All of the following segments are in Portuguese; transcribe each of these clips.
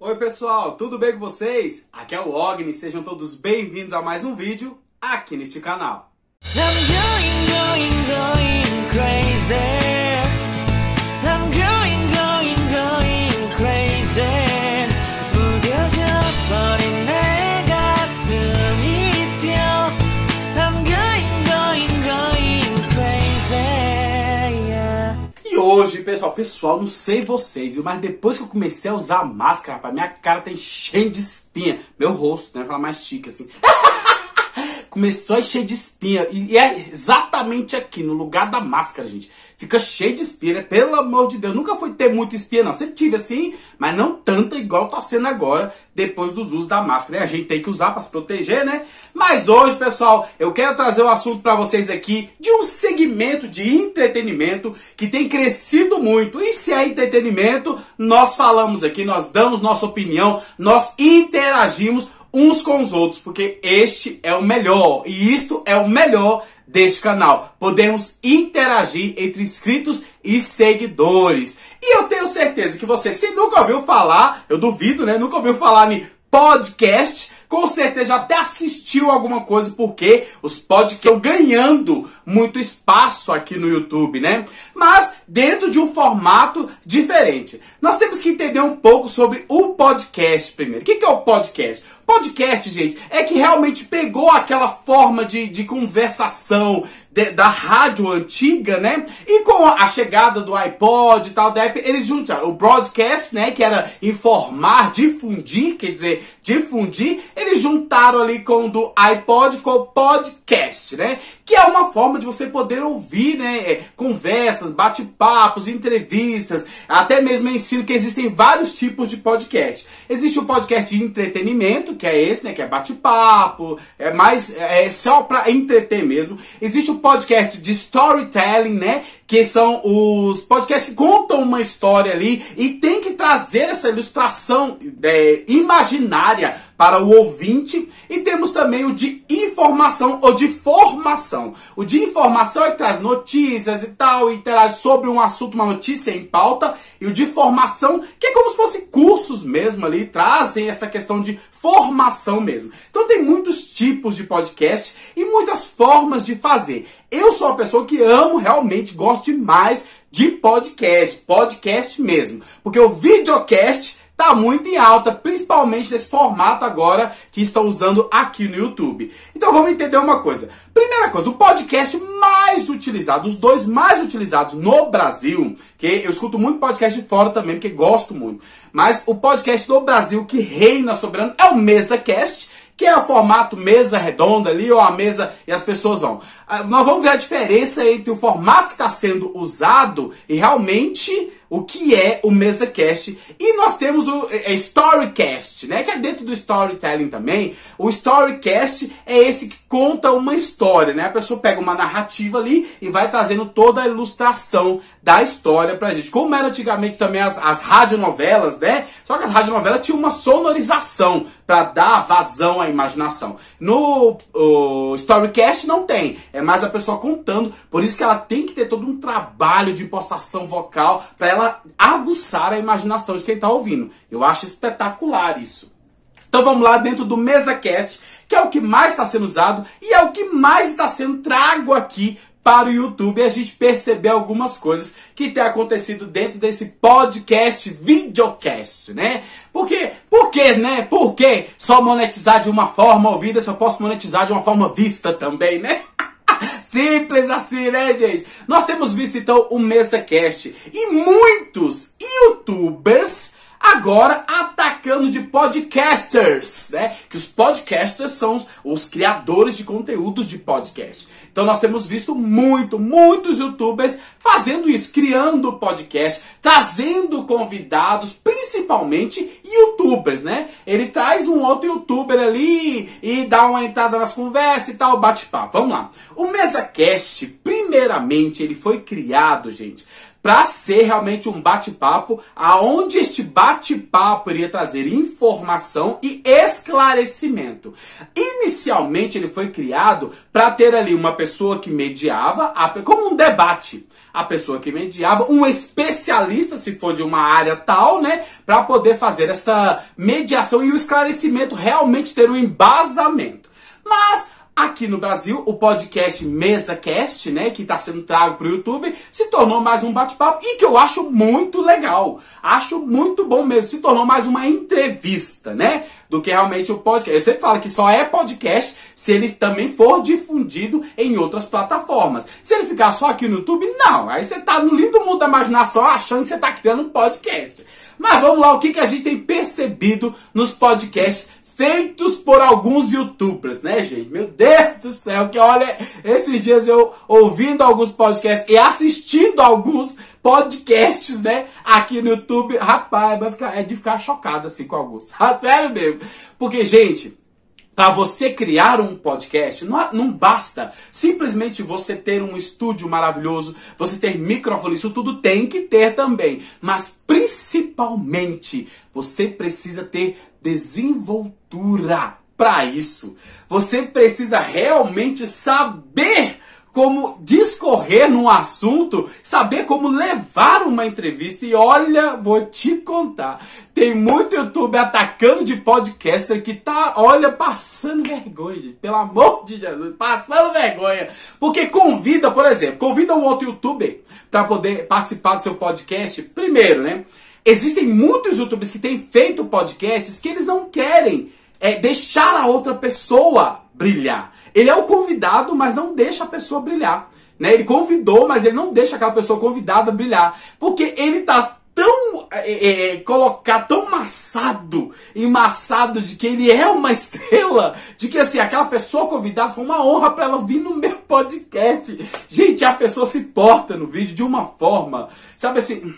Oi pessoal, tudo bem com vocês? Aqui é o Ogni, sejam todos bem-vindos a mais um vídeo aqui neste canal. Hoje, pessoal, não sei vocês, mas depois que eu comecei a usar a máscara, rapaz, minha cara tá enchendo de espinha. Meu rosto, né? Falar mais chique assim. Começou a encher de espinha. E é exatamente aqui, no lugar da máscara, gente. Fica cheio de espinha, né? Pelo amor de Deus. Nunca fui ter muita espinha, não. Sempre tive assim, mas não tanta igual tá sendo agora, depois dos usos da máscara. A gente tem que usar pra se proteger, né? Mas hoje, pessoal, eu quero trazer um assunto pra vocês aqui de um segmento de entretenimento que tem crescido muito. E se é entretenimento, nós falamos aqui, nós damos nossa opinião, nós interagimos uns com os outros, porque este é o melhor, e isto é o melhor deste canal. Podemos interagir entre inscritos e seguidores. E eu tenho certeza que você, se nunca ouviu falar, eu duvido, né? Nunca ouviu falar em podcast, com certeza já até assistiu alguma coisa, porque os podcasts estão ganhando muito espaço aqui no YouTube, né? Mas dentro de um formato diferente. Nós temos que entender um pouco sobre o podcast primeiro. O que é o podcast? Podcast, gente, é que realmente pegou aquela forma de conversação da rádio antiga, né? E com a chegada do iPod e tal, da Apple, eles juntaram o broadcast, né? Que era informar, difundir, quer dizer, difundir. Eles juntaram ali com o do iPod, ficou podcast, né? Que é uma forma de você poder ouvir, né? Conversas, bate-papos, entrevistas, até mesmo ensino que existem vários tipos de podcast. Existe o podcast de entretenimento, que é esse, né? Que é bate-papo, é só para entreter mesmo. Existe o podcast de storytelling, né? Que são os podcasts que contam uma história ali e tem que trazer essa ilustração imaginária para o ouvinte. E temos também o de informação ou de formação. O de informação é que traz notícias e tal, e interage sobre um assunto, uma notícia em pauta. E o de formação, que é como se fosse cursos mesmo ali, trazem essa questão de formação mesmo. Então tem muitos tipos de podcast e muitas formas de fazer. Eu sou uma pessoa que amo, realmente gosto demais de podcast mesmo. Porque o videocast tá muito em alta, principalmente nesse formato agora que estão usando aqui no YouTube. Então vamos entender uma coisa. Primeira coisa, o podcast mais utilizado, os dois mais utilizados no Brasil, que eu escuto muito podcast de fora também, porque gosto muito, mas o podcast do Brasil que reina soberano é o MesaCast, que é o formato mesa redonda ali, ou a mesa e as pessoas vão. Nós vamos ver a diferença entre o formato que está sendo usado e realmente o que é o MesaCast. E nós temos o Storycast, né? Que é dentro do storytelling também. O Storycast é esse que conta uma história, né? A pessoa pega uma narrativa ali e vai trazendo toda a ilustração da história pra gente. Como era antigamente também as radionovelas, né? Só que as radionovelas tinham uma sonorização para dar vazão à imaginação. No Storycast não tem. É mais a pessoa contando. Por isso que ela tem que ter todo um trabalho de impostação vocal para ela aguçar a imaginação de quem está ouvindo. Eu acho espetacular isso. Então vamos lá dentro do MesaCast, que é o que mais está sendo usado e é o que mais está sendo trago aqui para o YouTube, e a gente perceber algumas coisas que tem acontecido dentro desse podcast, videocast, né? Por quê, né? Por que só monetizar de uma forma ouvida se eu posso monetizar de uma forma vista também, né? Simples assim, né, gente? Nós temos visto, então, o MesaCast e muitos YouTubers agora atacando de podcasters, né? Que os podcasters são os criadores de conteúdos de podcast. Então nós temos visto muitos YouTubers fazendo isso, criando podcast, trazendo convidados, principalmente YouTubers, né? Ele traz um outro YouTuber ali e dá uma entrada nas conversas e tal, bate-papo. Vamos lá. O MesaCast, primeiramente, ele foi criado, gente, para ser realmente um bate-papo, aonde este bate-papo iria trazer informação e esclarecimento. Inicialmente ele foi criado para ter ali uma pessoa que mediava, como um debate. a pessoa que mediava, um especialista, se for de uma área tal, né, para poder fazer essa mediação e o esclarecimento realmente ter um embasamento. Mas aqui no Brasil, o podcast MesaCast, né, que está sendo trago para o YouTube, se tornou mais um bate-papo e que eu acho muito legal. Acho muito bom mesmo. Se tornou mais uma entrevista, né, do que realmente o podcast. Eu sempre falo que só é podcast se ele também for difundido em outras plataformas. Se ele ficar só aqui no YouTube, não. Aí você tá no lindo mundo da imaginação achando que você tá criando um podcast. Mas vamos lá, o que a gente tem percebido nos podcasts feitos por alguns youtubers, né, gente? Meu Deus do céu, que olha, esses dias eu ouvindo alguns podcasts e assistindo alguns podcasts, né, aqui no YouTube, rapaz, é de ficar chocado assim com alguns. Sério mesmo. Porque, gente, para você criar um podcast, não basta simplesmente você ter um estúdio maravilhoso, você ter microfone, isso tudo tem que ter também. Mas principalmente, você precisa ter desenvoltura para isso. Você precisa realmente saber como discorrer num assunto, saber como levar uma entrevista. E olha, vou te contar, tem muito youtuber atacando de podcaster que tá, olha, passando vergonha, gente, pelo amor de Jesus, passando vergonha. Porque convida, por exemplo, convida um outro youtuber para poder participar do seu podcast. Primeiro, né, existem muitos youtubers que têm feito podcasts que eles não querem deixar a outra pessoa brilhar. Ele é o convidado, mas não deixa a pessoa brilhar, né? Ele convidou, mas ele não deixa aquela pessoa convidada brilhar. Porque ele tá tão tão emmaçado de que ele é uma estrela, de que assim, aquela pessoa convidada foi uma honra para ela vir no meu podcast. Gente, a pessoa se porta no vídeo de uma forma, sabe assim,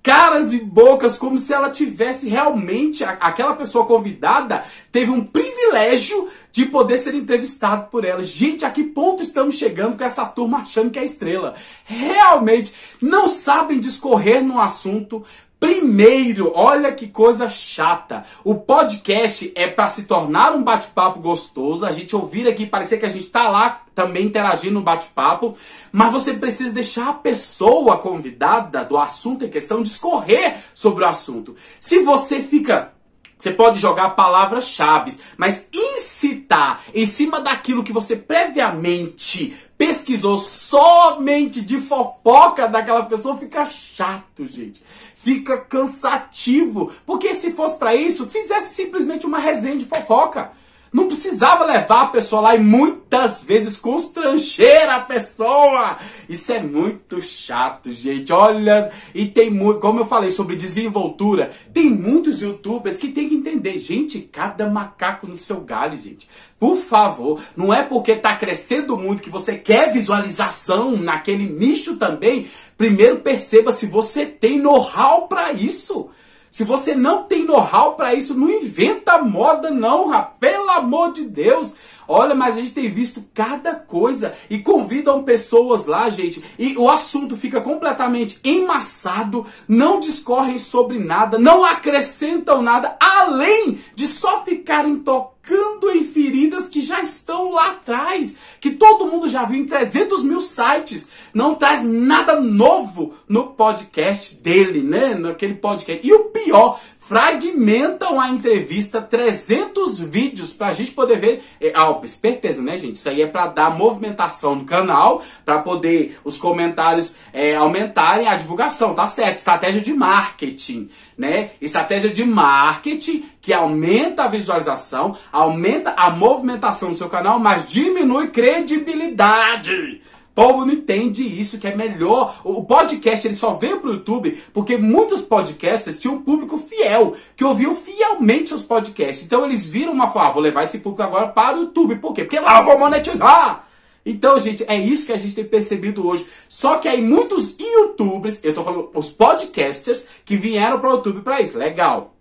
caras e bocas, como se ela tivesse realmente, aquela pessoa convidada teve um privilégio de poder ser entrevistado por ela. Gente, a que ponto estamos chegando com essa turma achando que é estrela? Realmente não sabem discorrer no assunto. Primeiro, olha que coisa chata. O podcast é para se tornar um bate-papo gostoso, a gente ouvir aqui, parecer que a gente está lá também interagindo no bate-papo, mas você precisa deixar a pessoa convidada do assunto em questão discorrer sobre o assunto. Se você fica... Você pode jogar palavras-chave, mas incitar em cima daquilo que você previamente pesquisou somente de fofoca daquela pessoa fica chato, gente. Fica cansativo. Porque se fosse pra isso, fizesse simplesmente uma resenha de fofoca. Não precisava levar a pessoa lá e muitas vezes constranger a pessoa. Isso é muito chato, gente. Olha, e tem muito, como eu falei sobre desenvoltura, tem muitos youtubers que tem que entender. Gente, cada macaco no seu galho, gente. Por favor, não é porque tá crescendo muito que você quer visualização naquele nicho também. Primeiro perceba se você tem know-how para isso. Se você não tem know-how para isso, não inventa moda não, pelo amor de Deus. Olha, mas a gente tem visto cada coisa e convidam pessoas lá, gente, e o assunto fica completamente emmaçado, não discorrem sobre nada, não acrescentam nada, além de só ficarem tocando em feridas que já estão lá atrás, que todo mundo já viu em 300 mil sites. Não traz nada novo no podcast dele, né? Naquele podcast. E o pior, fragmentam a entrevista, 300 vídeos pra gente poder ver. Esperteza, né, gente? Isso aí é pra dar movimentação no canal, pra poder os comentários aumentarem a divulgação, tá certo? Estratégia de marketing, né? Estratégia de marketing que aumenta a visualização, aumenta a movimentação do seu canal, mas diminui credibilidade. O povo não entende isso, que é melhor. O podcast ele só veio pro YouTube porque muitos podcasters tinham um público fiel, que ouviu fielmente seus podcasts. Então eles viram uma forma, vou levar esse público agora para o YouTube. Por quê? Porque lá eu vou monetizar. Então, gente, é isso que a gente tem percebido hoje. Só que aí muitos youtubers, eu tô falando os podcasters, que vieram pro YouTube para isso. Legal.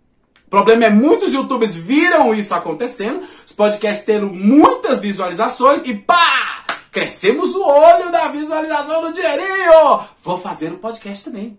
O problema é muitos youtubers viram isso acontecendo, os podcasts tendo muitas visualizações e pá! Crescemos o olho da visualização do dinheirinho. Vou fazer um podcast também.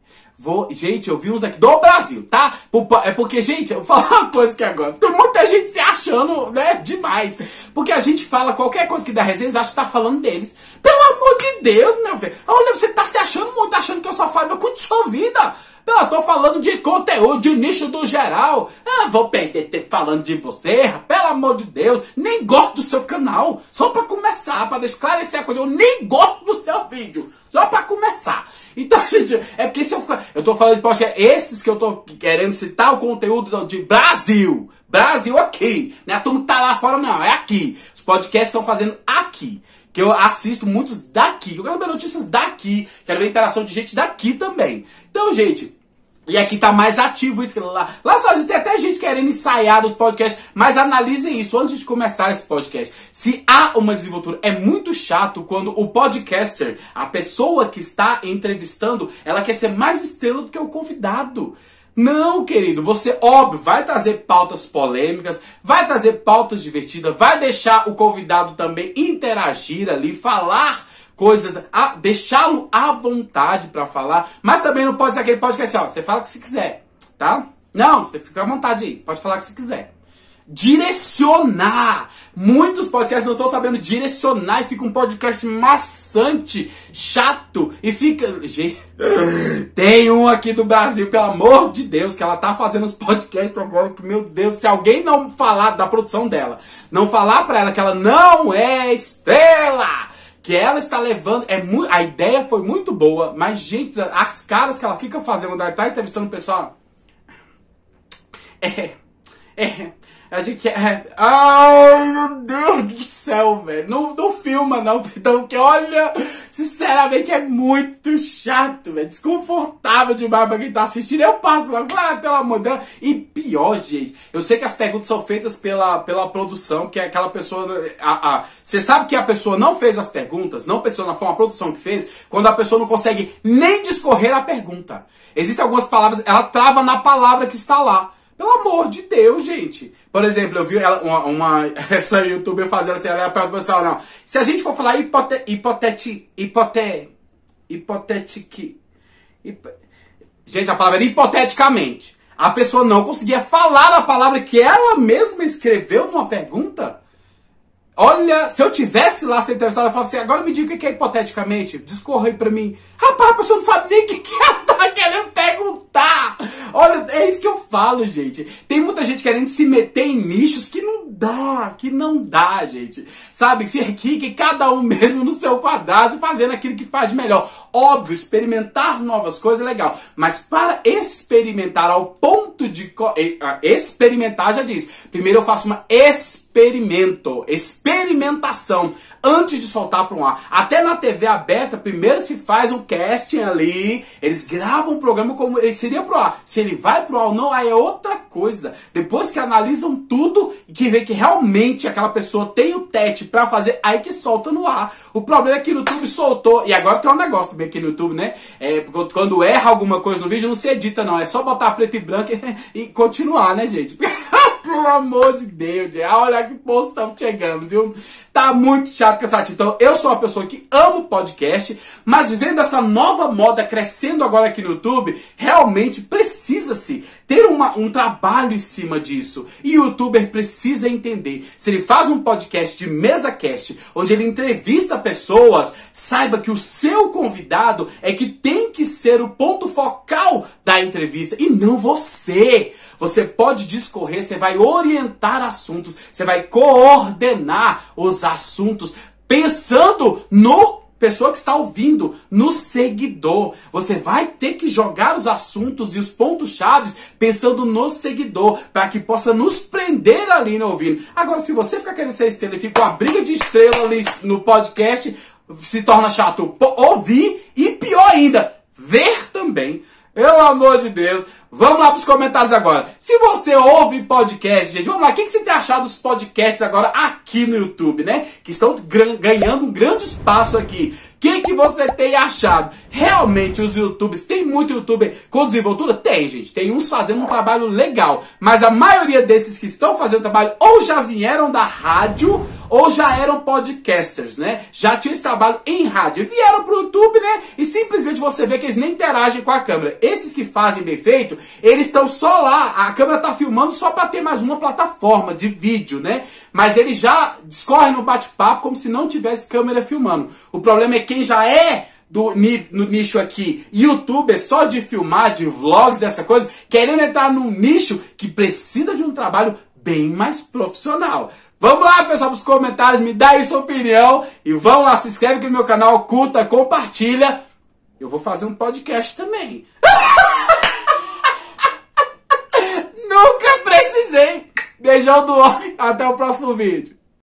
Gente, eu vi uns daqui do Brasil, tá? É porque, gente, eu vou falar uma coisa aqui agora. Tem muita gente se achando, né, demais. Porque a gente fala qualquer coisa que dá resenha, eles acham que tá falando deles. Pelo amor de Deus, meu velho. Olha, você tá se achando muito, tá achando que eu só falo, mas cuide sua vida. Eu tô falando de conteúdo, de nicho do geral. Eu vou perder tempo falando de você, pelo amor de Deus. Nem gosto do seu canal. Só pra começar, pra esclarecer a coisa. Eu nem gosto do seu vídeo. Só pra começar. Então, gente, é porque se eu tô falando de podcast, esses que eu tô querendo citar o conteúdo de Brasil. Brasil aqui. Não é a turma que tá lá fora, não. É aqui. Os podcasts estão fazendo aqui. Que eu assisto muitos daqui. Eu quero ver notícias daqui. Quero ver interação de gente daqui também. Então, gente... E aqui tá mais ativo isso que lá. Lá só tem até gente querendo ensaiar os podcasts. Mas analisem isso antes de começar esse podcast. Se há uma desenvoltura, é muito chato quando o podcaster, a pessoa que está entrevistando, ela quer ser mais estrela do que o convidado. Não, querido, você, óbvio, vai trazer pautas polêmicas, vai trazer pautas divertidas, vai deixar o convidado também interagir ali, falar coisas, deixá-lo à vontade pra falar, mas também não pode ser aquele podcast assim, ó, você fala o que você quiser, tá? Não, você fica à vontade aí, pode falar o que você quiser. Direcionar! Muitos podcasts não estão sabendo direcionar e fica um podcast maçante, chato, e fica... Gente, tem um aqui do Brasil, pelo amor de Deus, que ela tá fazendo os podcasts agora, que, meu Deus, se alguém não falar da produção dela, não falar pra ela que ela não é estrela... Que ela está levando... a ideia foi muito boa, mas, gente, as caras que ela fica fazendo quando ela está entrevistando o pessoal... A gente ai, meu Deus do céu, velho. Não filma, não. Então, porque, olha, sinceramente, é muito chato, velho. Desconfortável demais pra quem tá assistindo. Eu passo lá, pelo amor de Deus. E pior, gente, eu sei que as perguntas são feitas pela produção, que é aquela pessoa... Você sabe que a pessoa não fez as perguntas, não foi uma produção que fez, quando a pessoa não consegue nem discorrer a pergunta. Existem algumas palavras, ela trava na palavra que está lá. Pelo amor de Deus, gente. Por exemplo, eu vi essa youtuber fazendo assim, ela pergunta pro pessoal, não. Se a gente for falar gente, a palavra era hipoteticamente. A pessoa não conseguia falar a palavra que ela mesma escreveu numa pergunta. Olha, se eu tivesse lá ser entrevistado, eu falava assim, agora me diga o que é hipoteticamente. Discorra aí pra mim. Rapaz, a pessoa não sabe nem o que ela tá querendo perguntar. Olha, é isso que eu falo, gente. Tem muita gente querendo se meter em nichos que não dá, gente. Sabe, fique cada um mesmo no seu quadrado, fazendo aquilo que faz de melhor. Óbvio, experimentar novas coisas é legal. Mas para experimentar ao ponto de... experimentar, já diz. Primeiro eu faço uma experimentação antes de soltar para um ar. Até na TV aberta, primeiro se faz um casting ali, eles gravam um programa como ele seria pro ar. Se ele vai pro ar ou não, aí é outra coisa. Depois que analisam tudo e que vê que realmente aquela pessoa tem o teste para fazer, aí que solta no ar. O problema é que no YouTube soltou, e agora tem um negócio também aqui no YouTube, né? Quando erra alguma coisa no vídeo, não se edita não, é só botar preto e branco e continuar, né, gente? Pelo amor de Deus, gente. Olha que posto estamos chegando, viu? Tá muito chato, cansativo. Então, eu sou uma pessoa que amo podcast, mas vendo essa nova moda crescendo agora aqui no YouTube, realmente precisa-se ter um trabalho em cima disso. E o youtuber precisa entender. Se ele faz um podcast de mesa cast, onde ele entrevista pessoas, saiba que o seu convidado é que tem que ser o ponto focal da entrevista e não você. Você pode discorrer, você vai orientar assuntos, você vai coordenar os assuntos, pensando no pessoa que está ouvindo, no seguidor. Você vai ter que jogar os assuntos e os pontos-chave pensando no seguidor, para que possa nos prender ali no ouvindo. Agora, se você ficar querendo ser estrela e fica uma briga de estrela ali no podcast, se torna chato ouvir e pior ainda, ver também. Pelo amor de Deus. Vamos lá pros comentários agora. Se você ouve podcast, gente, vamos lá. O que você tem achado dos podcasts agora aqui no YouTube, né? Que estão ganhando um grande espaço aqui. O que você tem achado? Realmente os YouTubers, tem muito YouTuber com desenvoltura? Tem, gente. Tem uns fazendo um trabalho legal. Mas a maioria desses que estão fazendo trabalho ou já vieram da rádio ou já eram podcasters, né? Já tinham esse trabalho em rádio. E vieram pro YouTube, né? E simplesmente você vê que eles nem interagem com a câmera. Esses que fazem bem feito, eles estão só lá. A câmera tá filmando só para ter mais uma plataforma de vídeo, né? Mas eles já discorrem no bate-papo como se não tivesse câmera filmando. O problema é quem já é no nicho aqui, youtuber só de filmar, de vlogs, dessa coisa, querendo entrar num nicho que precisa de um trabalho bem mais profissional. Vamos lá, pessoal, pros comentários, me dá aí sua opinião e vamos lá, se inscreve aqui no meu canal, curta, compartilha. Eu vou fazer um podcast também. Nunca precisei. Beijão do homem, até o próximo vídeo.